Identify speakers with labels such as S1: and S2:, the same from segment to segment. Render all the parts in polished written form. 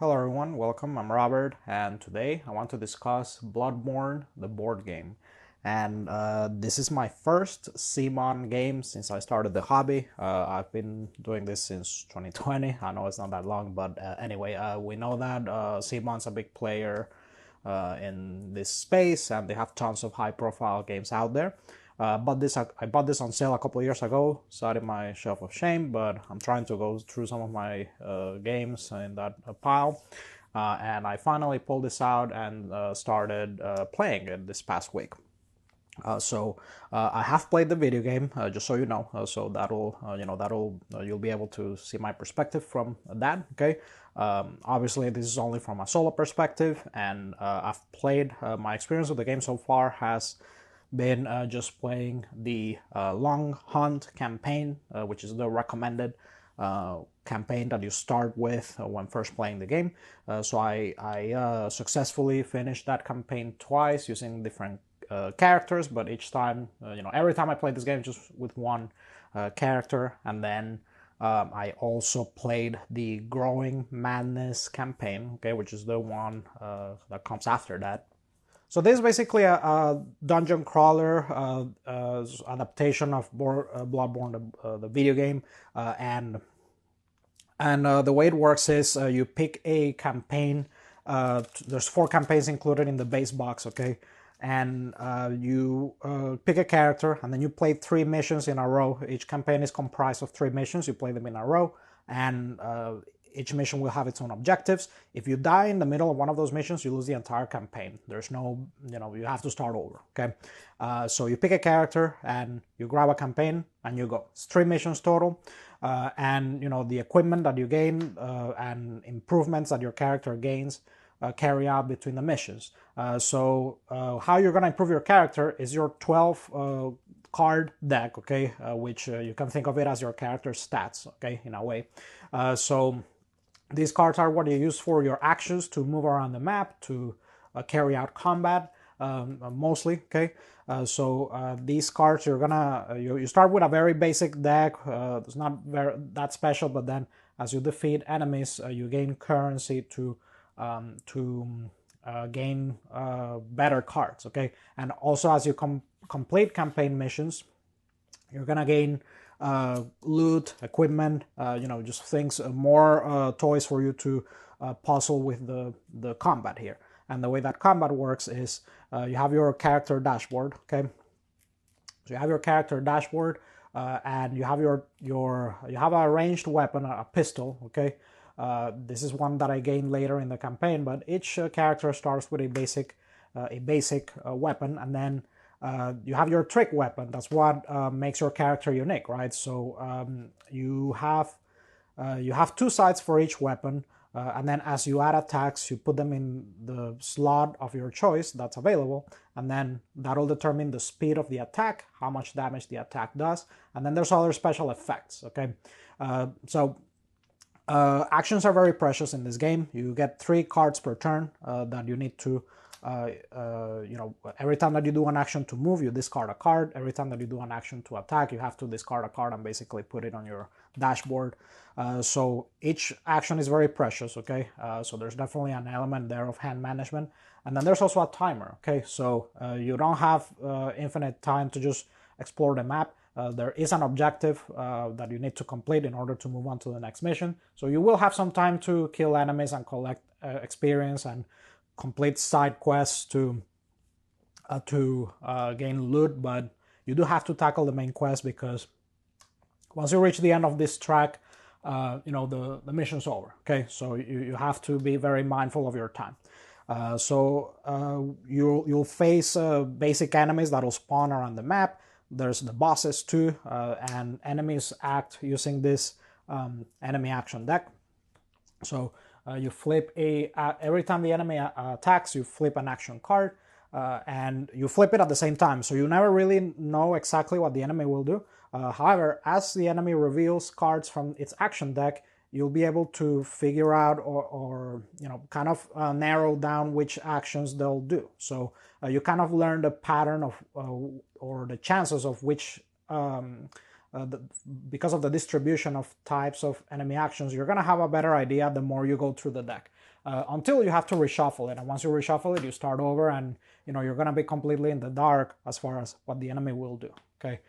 S1: Hello everyone, welcome. I'm Robert, and today I want to discuss Bloodborne, the board game. And this is my first CMON game since I started the hobby. I've been doing this since 2020. I know it's not that long, but anyway, we know that CMON's a big player in this space, and they have tons of high-profile games out there. I bought this on sale a couple of years ago, sat in my shelf of shame, but I'm trying to go through some of my games in that pile. And I finally pulled this out and started playing it this past week. I have played the video game, just so you know. So you'll be able to see my perspective from that. Okay. Obviously, this is only from a solo perspective, and I've played. My experience with the game so far has been just playing the Long Hunt campaign, which is the recommended campaign that you start with when first playing the game. So I successfully finished that campaign twice using different characters, but each time, every time I played this game just with one character, and then I also played the Growing Madness campaign, okay, which is the one that comes after that. So this is basically a dungeon crawler adaptation of Bloodborne, the video game, and the way it works is you pick a campaign. There's 4 campaigns included in the base box, okay? And you pick a character, and then you play 3 missions in a row. Each campaign is comprised of 3 missions. You play them in a row, and each mission will have its own objectives. If you die in the middle of one of those missions, you lose the entire campaign. There's no, you have to start over, okay? So you pick a character, and you grab a campaign, and you go. It's 3 missions total. And, the equipment that you gain and improvements that your character gains carry out between the missions. How you're going to improve your character is your 12 card deck, okay, which you can think of it as your character stats, okay, in a way. These cards are what you use for your actions to move around the map, to carry out combat, mostly, okay? These cards, you're gonna, you start with a very basic deck. It's not that special, but then as you defeat enemies, you gain currency to gain better cards, okay? And also as you complete campaign missions, you're gonna gain loot, equipment, just things, more toys for you to puzzle with the combat here. And the way that combat works is you have your character dashboard, okay? So you have your character dashboard, and you have you have a ranged weapon, a pistol, okay? This is one that I gained later in the campaign, but each character starts with a basic weapon, and then you have your trick weapon. That's what makes your character unique, right? So you have 2 sides for each weapon, and then as you add attacks, you put them in the slot of your choice that's available, and then that'll determine the speed of the attack, how much damage the attack does, and then there's other special effects, okay? Actions are very precious in this game. You get 3 cards per turn that you need to, every time that you do an action to move, you discard a card. Every time that you do an action to attack, you have to discard a card and basically put it on your dashboard. So each action is very precious, okay? So there's definitely an element there of hand management. And then there's also a timer, okay? So you don't have infinite time to just explore the map. There is an objective that you need to complete in order to move on to the next mission. So you will have some time to kill enemies and collect experience and complete side quests to gain loot, but you do have to tackle the main quest, because once you reach the end of this track, the mission's over, okay? So you have to be very mindful of your time. You'll face basic enemies that'll spawn around the map. There's the bosses too, and enemies act using this enemy action deck. So you flip every time the enemy attacks, you flip an action card, and you flip it at the same time. So you never really know exactly what the enemy will do. However, as the enemy reveals cards from its action deck, you'll be able to figure out or kind of narrow down which actions they'll do. So you kind of learn the pattern of or the chances of which because of the distribution of types of enemy actions, you're going to have a better idea the more you go through the deck. until you have to reshuffle it. And once you reshuffle it, you start over, and you're going to be completely in the dark as far as what the enemy will do. Okay,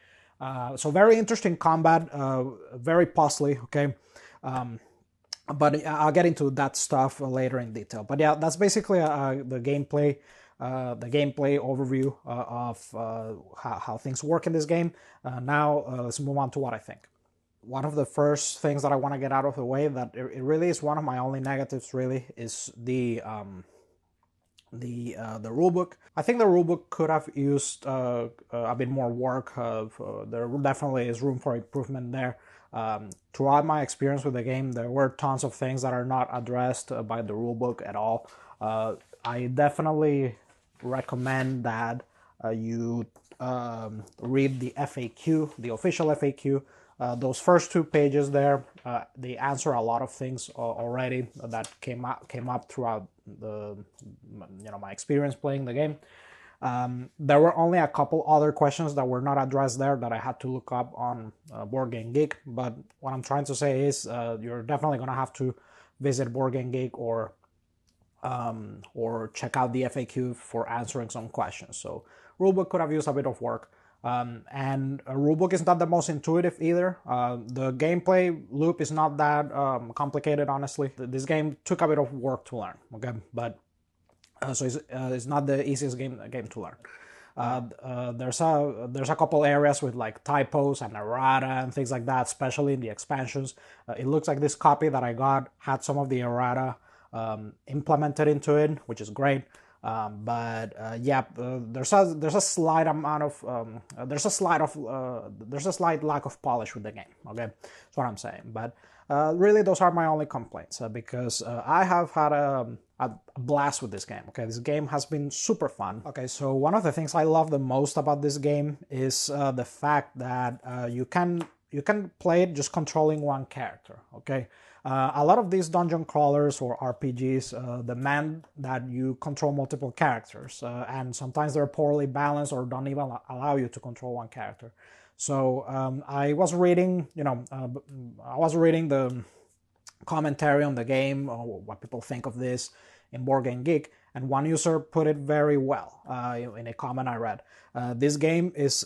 S1: so very interesting combat, very puzzly. Okay. But I'll get into that stuff later in detail. But yeah, that's basically the gameplay overview of how things work in this game. Now let's move on to what I think. One of the first things that I want to get out of the way, that it really is one of my only negatives, really, is the rulebook. I think the rulebook could have used a bit more work. There definitely is room for improvement there. Throughout my experience with the game, there were tons of things that are not addressed by the rulebook at all. I definitely recommend that you read the FAQ, the official FAQ. Those first 2 pages there, they answer a lot of things already that came up throughout my experience playing the game. There were only a couple other questions that were not addressed there that I had to look up on Board Game Geek. But what I'm trying to say is you're definitely going to have to visit Board Game Geek or check out the FAQ for answering some questions. So rulebook could have used a bit of work. And a rulebook is not the most intuitive either. The gameplay loop is not that complicated, honestly. This game took a bit of work to learn, okay? But so it's not the easiest game to learn. There's a couple areas with like typos and errata and things like that, especially in the expansions. It looks like this copy that I got had some of the errata implemented into it, which is great. There's a slight amount of there's a slight lack of polish with the game. Okay, that's what I'm saying. But really, those are my only complaints because I have had a blast with this game. Okay, this game has been super fun. Okay, so one of the things I love the most about this game is the fact that you can play it just controlling one character. Okay. A lot of these dungeon crawlers or RPGs demand that you control multiple characters, and sometimes they're poorly balanced or don't even allow you to control one character. So I was reading, the commentary on the game, or what people think of this in Board Game Geek, and one user put it very well in a comment I read. This game is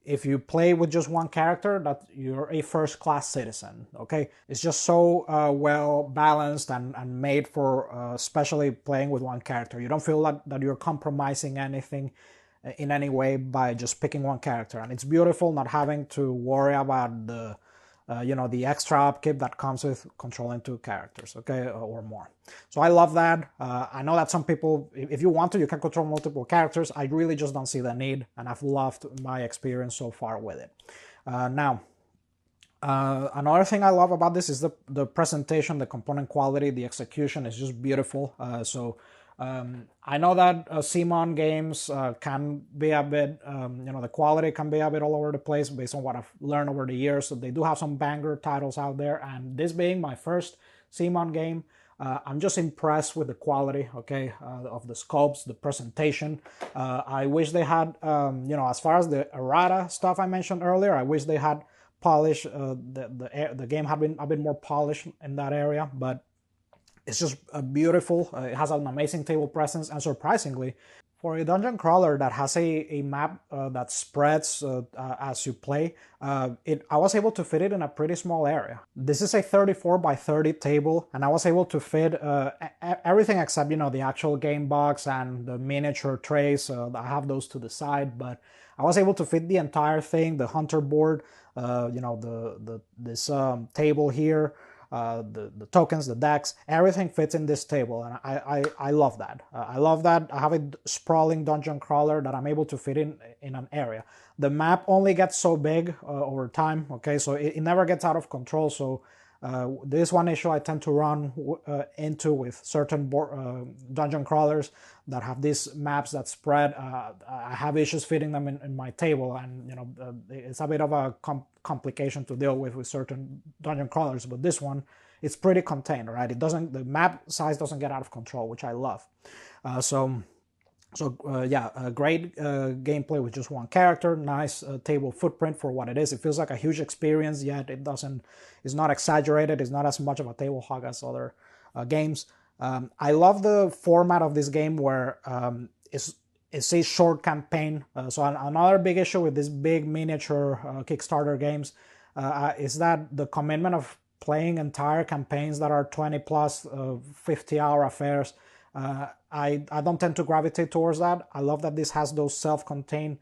S1: if you play with just one character, that you're a first-class citizen, okay? It's just so well balanced and made for especially playing with one character. You don't feel that you're compromising anything in any way by just picking one character. And it's beautiful not having to worry about the extra upkeep that comes with controlling 2 characters, okay, or more. So I love that. I know that some people, if you want to, you can control multiple characters. I really just don't see the need, and I've loved my experience so far with it. Now, another thing I love about this is the presentation, the component quality, the execution is just beautiful. I know that CMON games can be a bit, the quality can be a bit all over the place based on what I've learned over the years. So they do have some banger titles out there, and this being my first CMON game, I'm just impressed with the quality, okay, of the scopes, the presentation. I wish they had, as far as the errata stuff I mentioned earlier, I wish they had polished, the game had been a bit more polished in that area, but it's just beautiful. It has an amazing table presence, and surprisingly, for a dungeon crawler that has a map that spreads as you play, I was able to fit it in a pretty small area. This is a 34 by 30 table, and I was able to fit everything except, the actual game box and the miniature trays. I have those to the side, but I was able to fit the entire thing, the hunter board, this table here, the tokens, the decks, everything fits in this table, and I love that. I love that I have a sprawling dungeon crawler that I'm able to fit in an area. The map only gets so big over time, okay, so it never gets out of control. So this one issue I tend to run into with certain dungeon crawlers that have these maps that spread. I have issues fitting them in my table, and it's a bit of a complication to deal with certain dungeon crawlers. But this one, it's pretty contained, right? The map size doesn't get out of control, which I love. Great gameplay with just one character. Nice table footprint for what it is. It feels like a huge experience, yet it's not exaggerated. It's not as much of a table hog as other games. I love the format of this game where it's a short campaign. So another big issue with these big miniature Kickstarter games is that the commitment of playing entire campaigns that are 20 plus 50-hour affairs. I don't tend to gravitate towards that. I love that this has those self-contained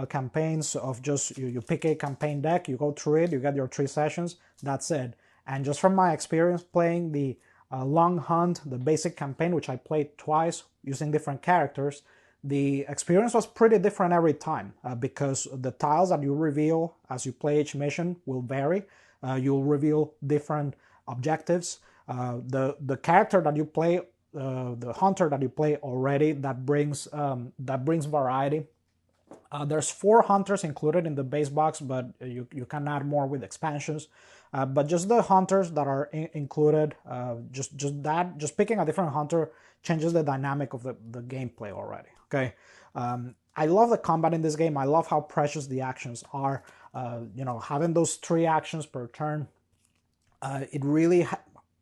S1: campaigns of just you pick a campaign deck, you go through it, you get your 3 sessions, that's it. And just from my experience playing the Long Hunt, the basic campaign, which I played twice using different characters, the experience was pretty different every time because the tiles that you reveal as you play each mission will vary. You'll reveal different objectives. The character that you play, the hunter that you play already, that brings variety. There's 4 hunters included in the base box, but you can add more with expansions. But just the hunters that are included, just picking a different hunter changes the dynamic of the gameplay already. Okay, I love the combat in this game. I love how precious the actions are. Having those 3 actions per turn, it really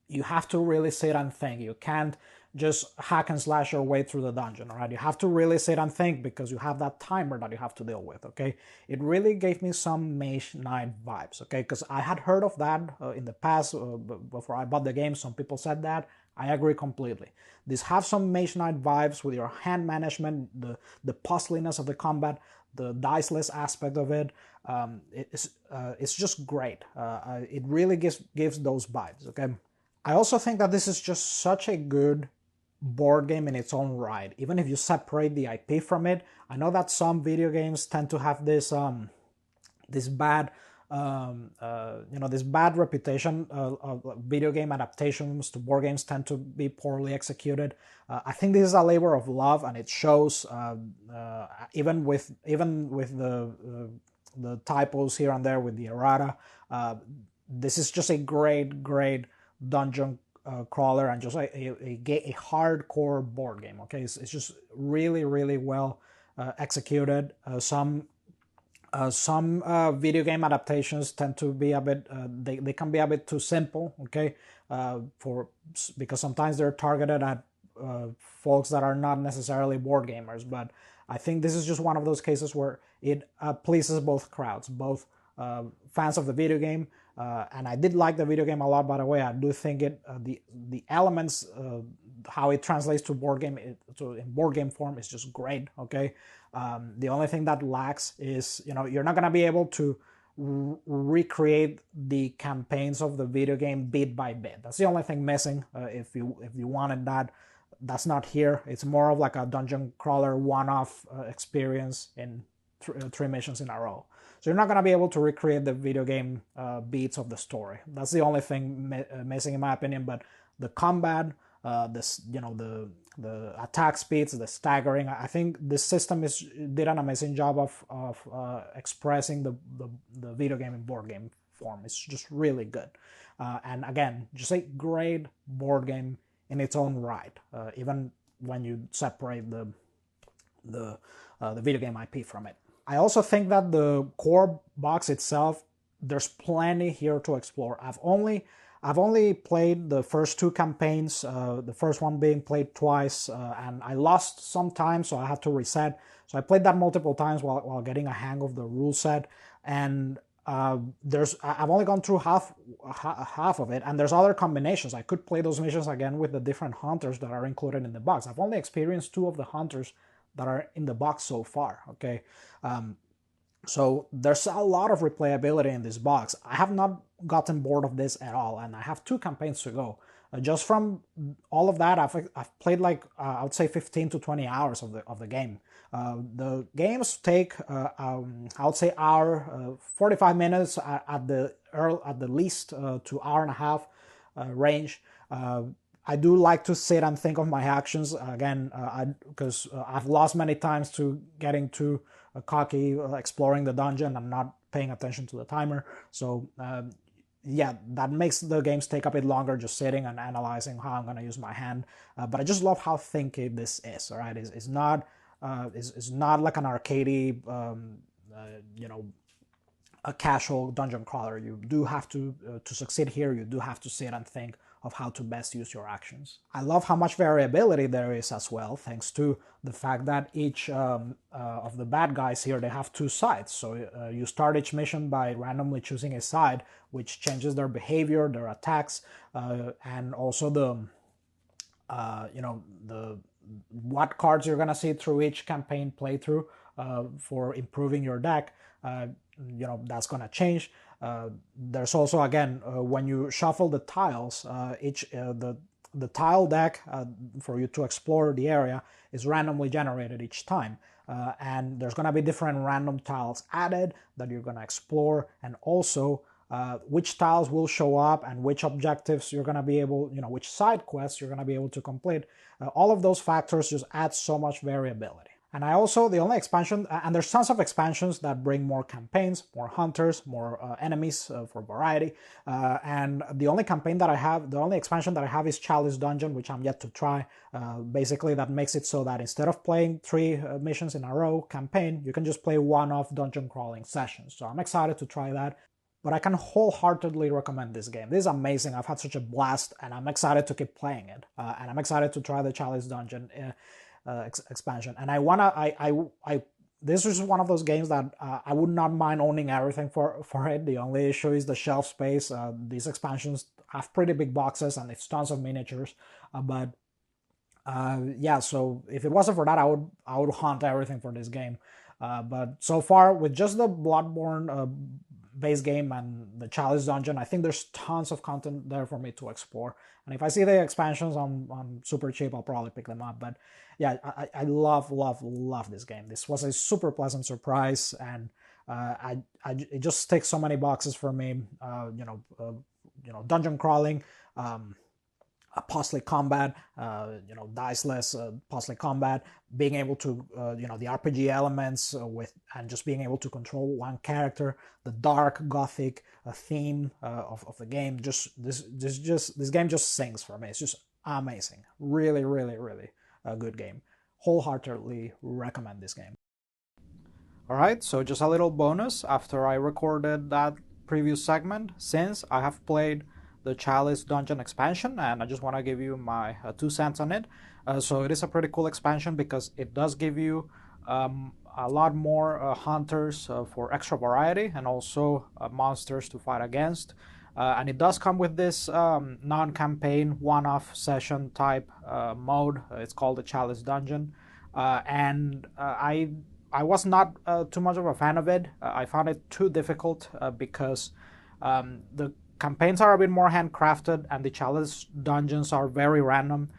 S1: you have to really sit and think. You can't just hack and slash your way through the dungeon, all right? You have to really sit and think because you have that timer that you have to deal with, okay? It really gave me some Mage Knight vibes, okay? Because I had heard of that in the past, before I bought the game, some people said that. I agree completely. These have some Mage Knight vibes with your hand management, the puzzliness of the combat, the diceless aspect of it. It's just great. It really gives those vibes, okay? I also think that this is just such a good board game in its own right, even if you separate the IP from it. I know that some video games tend to have this this bad this bad reputation. Video game adaptations to board games tend to be poorly executed. I think this is a labor of love, and it shows even with the typos here and there with the errata. This is just a great dungeon crawler and just a hardcore board game. Okay, it's just really well executed. Some video game adaptations tend to be a bit they can be a bit too simple. Okay, because sometimes they're targeted at folks that are not necessarily board gamers. But I think this is just one of those cases where it pleases both crowds, both fans of the video game. And I did like the video game a lot, by the way. I do think the elements, how it translates to board game in board game form is just great. Okay, the only thing that lacks is you're not gonna be able to recreate the campaigns of the video game bit by bit. That's the only thing missing. If you wanted that, that's not here. It's more of like a dungeon crawler one-off experience in 3 missions in a row. So you're not going to be able to recreate the video game beats of the story. That's the only thing missing in my opinion. But the combat, the attack speeds, the staggering, I think this system did an amazing job of expressing the video game in board game form. It's just really good. And again, just a great board game in its own right, even when you separate the video game IP from it. I also think that the core box itself, there's plenty here to explore. I've only played the first 2 campaigns, the first one being played twice, and I lost some time, so I had to reset. So I played that multiple times while getting a hang of the rule set, and I've only gone through half of it, and there's other combinations. I could play those missions again with the different hunters that are included in the box. I've only experienced 2 of the hunters that are in the box so far. Okay, so there's a lot of replayability in this box. I have not gotten bored of this at all, and I have 2 campaigns to go. Just from all of that, I've played like I would say 15 to 20 hours of the game. The games take I would say 45 minutes at the least to hour and a half range. I do like to sit and think of my actions again, because I've lost many times to getting too cocky, exploring the dungeon and not paying attention to the timer. So yeah, that makes the games take a bit longer, just sitting and analyzing how I'm going to use my hand. But I just love how thinky this is. All right, it's not like an arcadey, a casual dungeon crawler. You do have to succeed here. You do have to sit and think of how to best use your actions. I love how much variability there is as well, thanks to the fact that each of the bad guys here, they have two sides. So you start each mission by randomly choosing a side, which changes their behavior, their attacks, and also the what cards you're gonna see through each campaign playthrough for improving your deck. That's gonna change. There's also, again, when you shuffle the tiles, the tile deck for you to explore the area is randomly generated each time. And there's going to be different random tiles added that you're going to explore, and also which tiles will show up and which objectives you're going to be able, which side quests you're going to be able to complete. All of those factors just add so much variability. And I also, the only expansion, and there's tons of expansions that bring more campaigns, more hunters, more enemies for variety. And the only campaign that I have, the only expansion that I have is Chalice Dungeon, which I'm yet to try. Basically, that makes it so that instead of playing 3 missions in a row campaign, you can just play one-off dungeon crawling sessions. So I'm excited to try that. But I can wholeheartedly recommend this game. This is amazing. I've had such a blast, and I'm excited to keep playing it. And I'm excited to try the Chalice Dungeon expansion. And this is one of those games that I would not mind owning everything for it. The only issue is the shelf space. These expansions have pretty big boxes and it's tons of miniatures. Yeah, so if it wasn't for that, I would hunt everything for this game. But so far, with just the Bloodborne base game and the Chalice Dungeon, I think there's tons of content there for me to explore. And if I see the expansions on super cheap, I'll probably pick them up. But yeah, I love this game. This was a super pleasant surprise, and it just ticks so many boxes for me. Dungeon crawling, puzzle combat, diceless puzzle combat, being able to, the RPG elements and just being able to control one character, the dark gothic theme of the game. This game just sings for me. It's just amazing. Really, really, really a good game. Wholeheartedly recommend this game. Alright, so just a little bonus after I recorded that previous segment, since I have played the Chalice Dungeon expansion, and I just want to give you my 2 cents on it. So it is a pretty cool expansion because it does give you a lot more hunters for extra variety, and also monsters to fight against. And it does come with this non-campaign, one-off session type mode. It's called the Chalice Dungeon. And I was not too much of a fan of it. I found it too difficult because the campaigns are a bit more handcrafted and the Chalice dungeons are very random.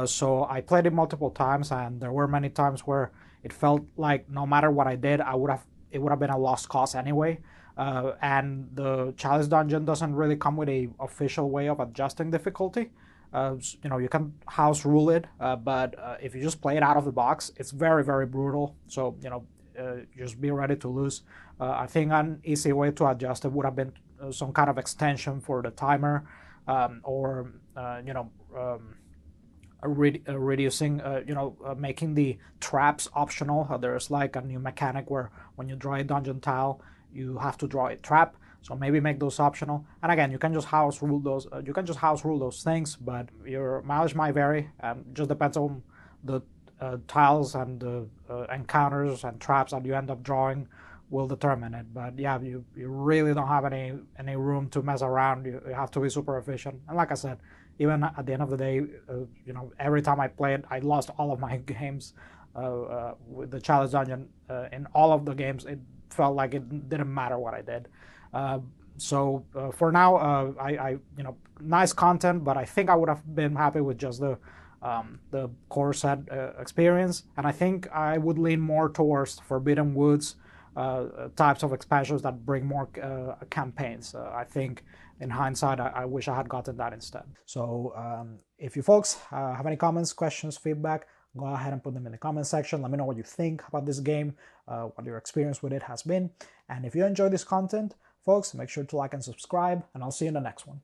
S1: So I played it multiple times, and there were many times where it felt like no matter what I did, it would have been a lost cause anyway. And the Chalice dungeon doesn't really come with a official way of adjusting difficulty. You can house rule it, but if you just play it out of the box, it's very, very brutal. So just be ready to lose. I think an easy way to adjust it would have been some kind of extension for the timer, or reducing, making the traps optional. There's like a new mechanic where when you draw a dungeon tile, you have to draw a trap. So maybe make those optional. And again, you can just house rule those. Those things, but your mileage might vary, and just depends on the tiles and the encounters and traps that you end up drawing will determine it. But yeah, you really don't have any room to mess around. You have to be super efficient. And like I said, even at the end of the day, every time I played, I lost all of my games with the Chalice Dungeon. In all of the games, it felt like it didn't matter what I did. So for now, I nice content, but I think I would have been happy with just the core set experience. And I think I would lean more towards Forbidden Woods types of expansions that bring more campaigns. I think in hindsight, I wish I had gotten that instead. So if you folks have any comments, questions, feedback, go ahead and put them in the comment section. Let me know what you think about this game, what your experience with it has been. And if you enjoy this content, folks, make sure to like and subscribe, and I'll see you in the next one.